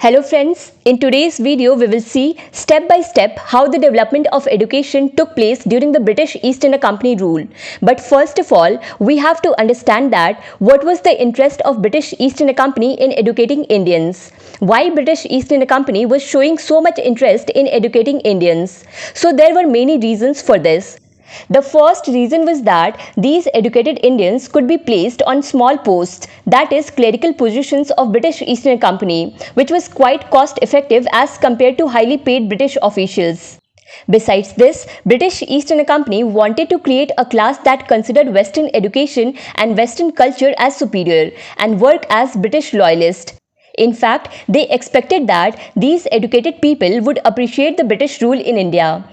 Hello friends, in today's video we will see step by step how the development of education took place during the British East India Company rule. But first of all, we have to understand that what was the interest of British East India Company in educating Indians. Why British East India Company was showing so much interest in educating Indians. So there were many reasons for this. The first reason was that these educated Indians could be placed on small posts, that is, clerical positions of British East India Company, which was quite cost effective as compared to highly paid British officials. Besides this, British East India Company wanted to create a class that considered Western education and Western culture as superior and work as British loyalists. In fact, they expected that these educated people would appreciate the British rule in India.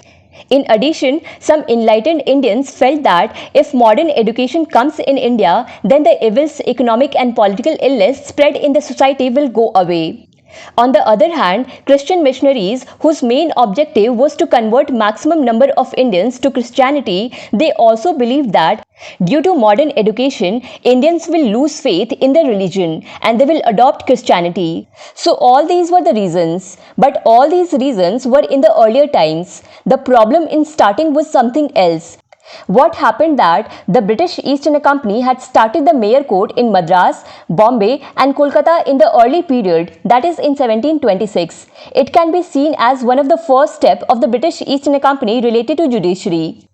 In addition, some enlightened Indians felt that if modern education comes in India, then the evils, economic and political illness spread in the society will go away. On the other hand, Christian missionaries, whose main objective was to convert maximum number of Indians to Christianity, they also believed that due to modern education, Indians will lose faith in their religion and they will adopt Christianity. So all these were the reasons. But all these reasons were in the earlier times. The problem in starting was something else. What happened that the British East India Company had started the Mayor Court in Madras, Bombay and Kolkata in the early period, that is in 1726. It can be seen as one of the first steps of the British East India Company related to judiciary.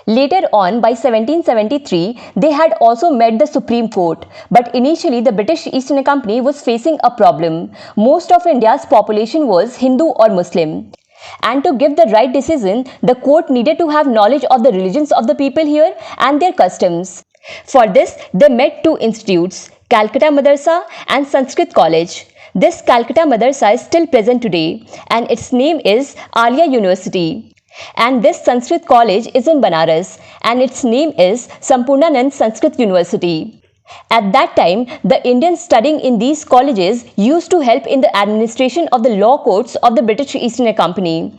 Later on, by 1773, they had also met the Supreme Court. But initially, the British East India Company was facing a problem. Most of India's population was Hindu or Muslim. And to give the right decision, the court needed to have knowledge of the religions of the people here and their customs. For this, they met two institutes, Calcutta Madrasa and Sanskrit College. This Calcutta Madrasa is still present today and its name is Alia University. And this Sanskrit College is in Banaras and its name is Sampurnanand Sanskrit University. At that time, the Indians studying in these colleges used to help in the administration of the law courts of the British East India Company.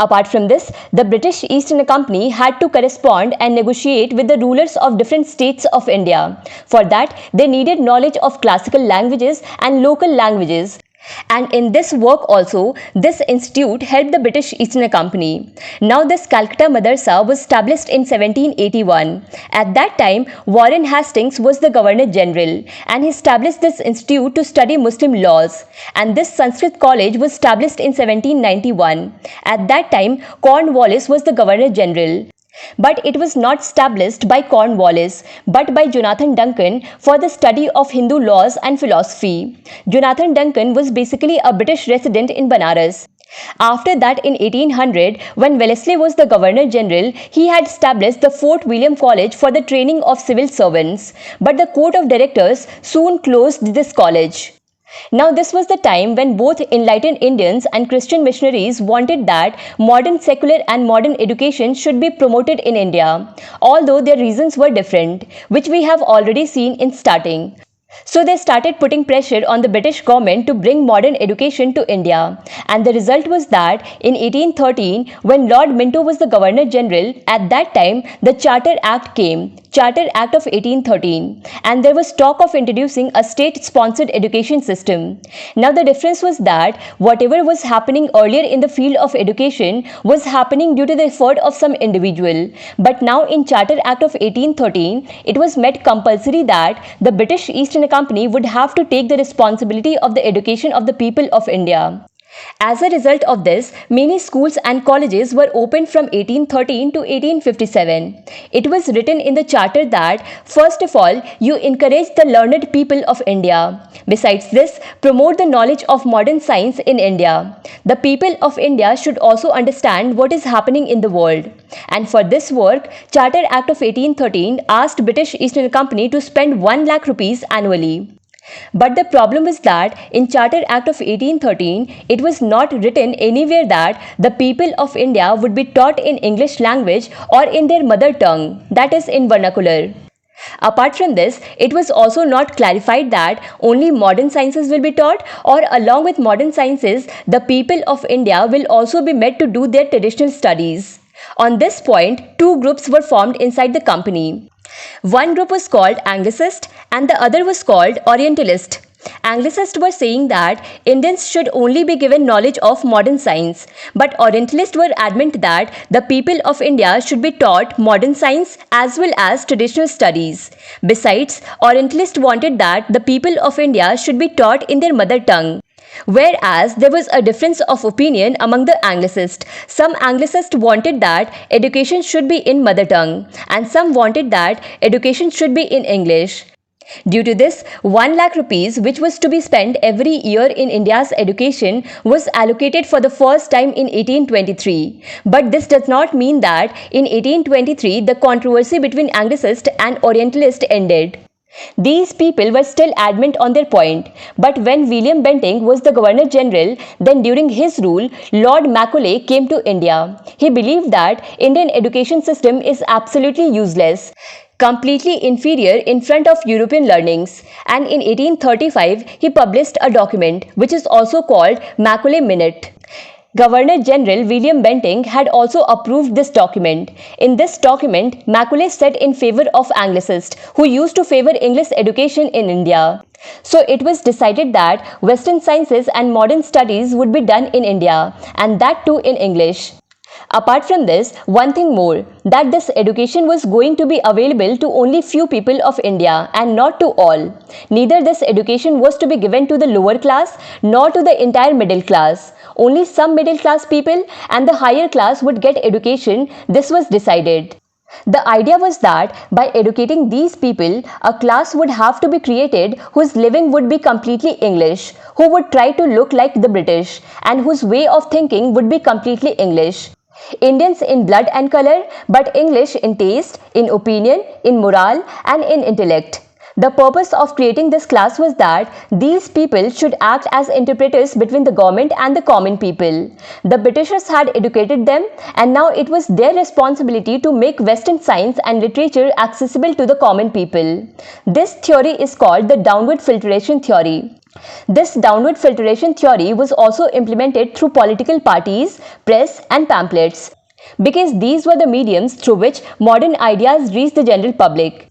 Apart from this, the British East India Company had to correspond and negotiate with the rulers of different states of India. For that, they needed knowledge of classical languages and local languages. And in this work also, this institute helped the British East India Company. Now this Calcutta Madrasa was established in 1781. At that time, Warren Hastings was the Governor General and he established this institute to study Muslim laws. And this Sanskrit College was established in 1791. At that time, Cornwallis was the Governor General. But it was not established by Cornwallis, but by Jonathan Duncan for the study of Hindu laws and philosophy. Jonathan Duncan was basically a British resident in Banaras. After that, in 1800, when Wellesley was the Governor General, he had established the Fort William College for the training of civil servants. But the Court of Directors soon closed this college. Now this was the time when both enlightened Indians and Christian missionaries wanted that modern secular and modern education should be promoted in India, although their reasons were different, which we have already seen in starting. So they started putting pressure on the British government to bring modern education to India. And the result was that in 1813, when Lord Minto was the Governor General, at that time the Charter Act came, Charter Act of 1813, and there was talk of introducing a state-sponsored education system. Now the difference was that whatever was happening earlier in the field of education was happening due to the effort of some individual. But now in Charter Act of 1813, it was made compulsory that the British East India Company would have to take the responsibility of the education of the people of India. As a result of this, many schools and colleges were opened from 1813 to 1857. It was written in the charter that, first of all, you encourage the learned people of India. Besides this, promote the knowledge of modern science in India. The people of India should also understand what is happening in the world. And for this work, Charter Act of 1813 asked British East India Company to spend 1 lakh rupees annually. But the problem is that in Charter Act of 1813, it was not written anywhere that the people of India would be taught in English language or in their mother tongue, that is in vernacular. Apart from this, it was also not clarified that only modern sciences will be taught, or along with modern sciences, the people of India will also be made to do their traditional studies. On this point, two groups were formed inside the company. One group was called Anglicist and the other was called Orientalist. Anglicists were saying that Indians should only be given knowledge of modern science, but Orientalists were adamant that the people of India should be taught modern science as well as traditional studies. Besides, Orientalists wanted that the people of India should be taught in their mother tongue. Whereas there was a difference of opinion among the Anglicists. Some Anglicists wanted that education should be in mother tongue, and some wanted that education should be in English. Due to this, 1 lakh rupees, which was to be spent every year in India's education, was allocated for the first time in 1823. But this does not mean that in 1823 the controversy between Anglicist and Orientalist ended. These people were still adamant on their point, but when William Bentinck was the Governor General, then during his rule, Lord Macaulay came to India. He believed that Indian education system is absolutely useless, completely inferior in front of European learnings, and in 1835 he published a document which is also called Macaulay Minute. Governor General William Bentinck had also approved this document. In this document, Macaulay said in favor of Anglicists, who used to favor English education in India. So it was decided that Western sciences and modern studies would be done in India, and that too in English. Apart from this, one thing more, that this education was going to be available to only few people of India and not to all. Neither this education was to be given to the lower class nor to the entire middle class. Only some middle class people and the higher class would get education, this was decided. The idea was that by educating these people, a class would have to be created whose living would be completely English, who would try to look like the British, and whose way of thinking would be completely English. Indians in blood and color, but English in taste, in opinion, in morale, and in intellect. The purpose of creating this class was that these people should act as interpreters between the government and the common people. The Britishers had educated them, and now it was their responsibility to make Western science and literature accessible to the common people. This theory is called the downward filtration theory. This downward filtration theory was also implemented through political parties, press, and pamphlets, because these were the mediums through which modern ideas reached the general public.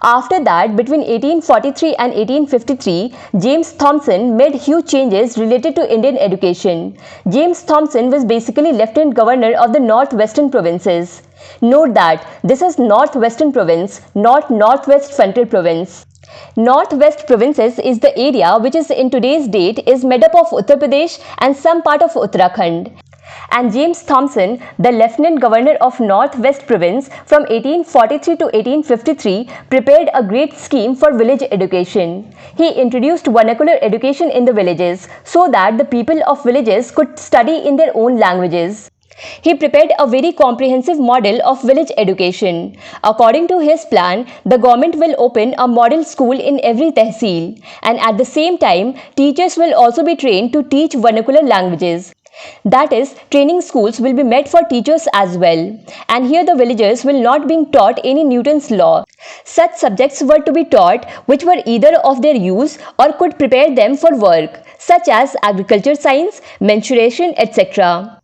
After that, between 1843 and 1853, James Thomson made huge changes related to Indian education. James Thomson was basically Lieutenant Governor of the Northwestern provinces. Note that this is Northwestern province, not Northwest Frontier province. Northwest provinces is the area which is in today's date is made up of Uttar Pradesh and some part of Uttarakhand. And James Thomson, the Lieutenant Governor of Northwest Province from 1843 to 1853, prepared a great scheme for village education. He introduced vernacular education in the villages so that the people of villages could study in their own languages. He prepared a very comprehensive model of village education. According to his plan, the government will open a model school in every tehsil, and at the same time, teachers will also be trained to teach vernacular languages. That is, training schools will be made for teachers as well, and here the villagers will not be taught any Newton's law. Such subjects were to be taught which were either of their use or could prepare them for work, such as agriculture science, mensuration, etc.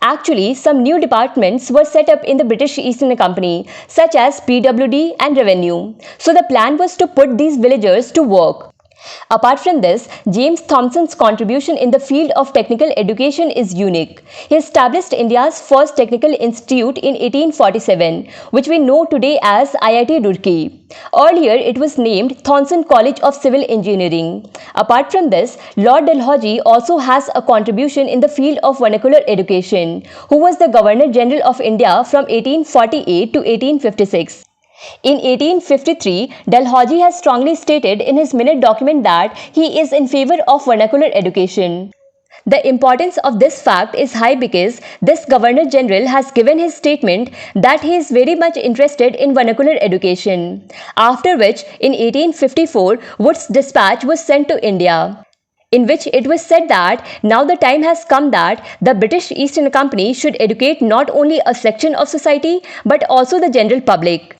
Actually, some new departments were set up in the British East India Company, such as PWD and Revenue. So the plan was to put these villagers to work. Apart from this, James Thomson's contribution in the field of technical education is unique. He established India's first technical institute in 1847, which we know today as IIT Roorkee. Earlier, it was named Thomson College of Civil Engineering. Apart from this, Lord Dalhousie also has a contribution in the field of vernacular education, who was the Governor General of India from 1848 to 1856. In 1853, Dalhousie has strongly stated in his minute document that he is in favor of vernacular education. The importance of this fact is high because this Governor General has given his statement that he is very much interested in vernacular education. After which, in 1854, Wood's dispatch was sent to India, in which it was said that now the time has come that the British East India Company should educate not only a section of society but also the general public.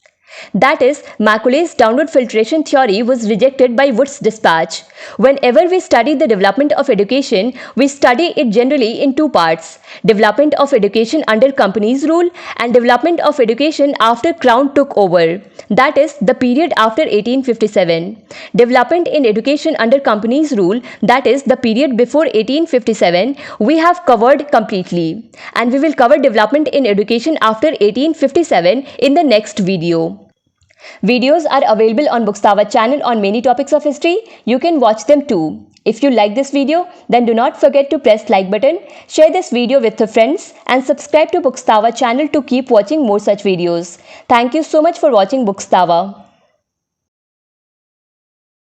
That is, Macaulay's downward filtration theory was rejected by Wood's dispatch. Whenever we study the development of education, we study it generally in two parts: development of education under company's rule and development of education after Crown took over. That is, the period after 1857. Development in education under company's rule, that is, the period before 1857, we have covered completely. And we will cover development in education after 1857 in the next video. Videos are available on Bookstava channel on many topics of history. You can watch them too. If you like this video, then do not forget to press like button, share this video with your friends and subscribe to Bookstava channel to keep watching more such videos. Thank you so much for watching Bookstava.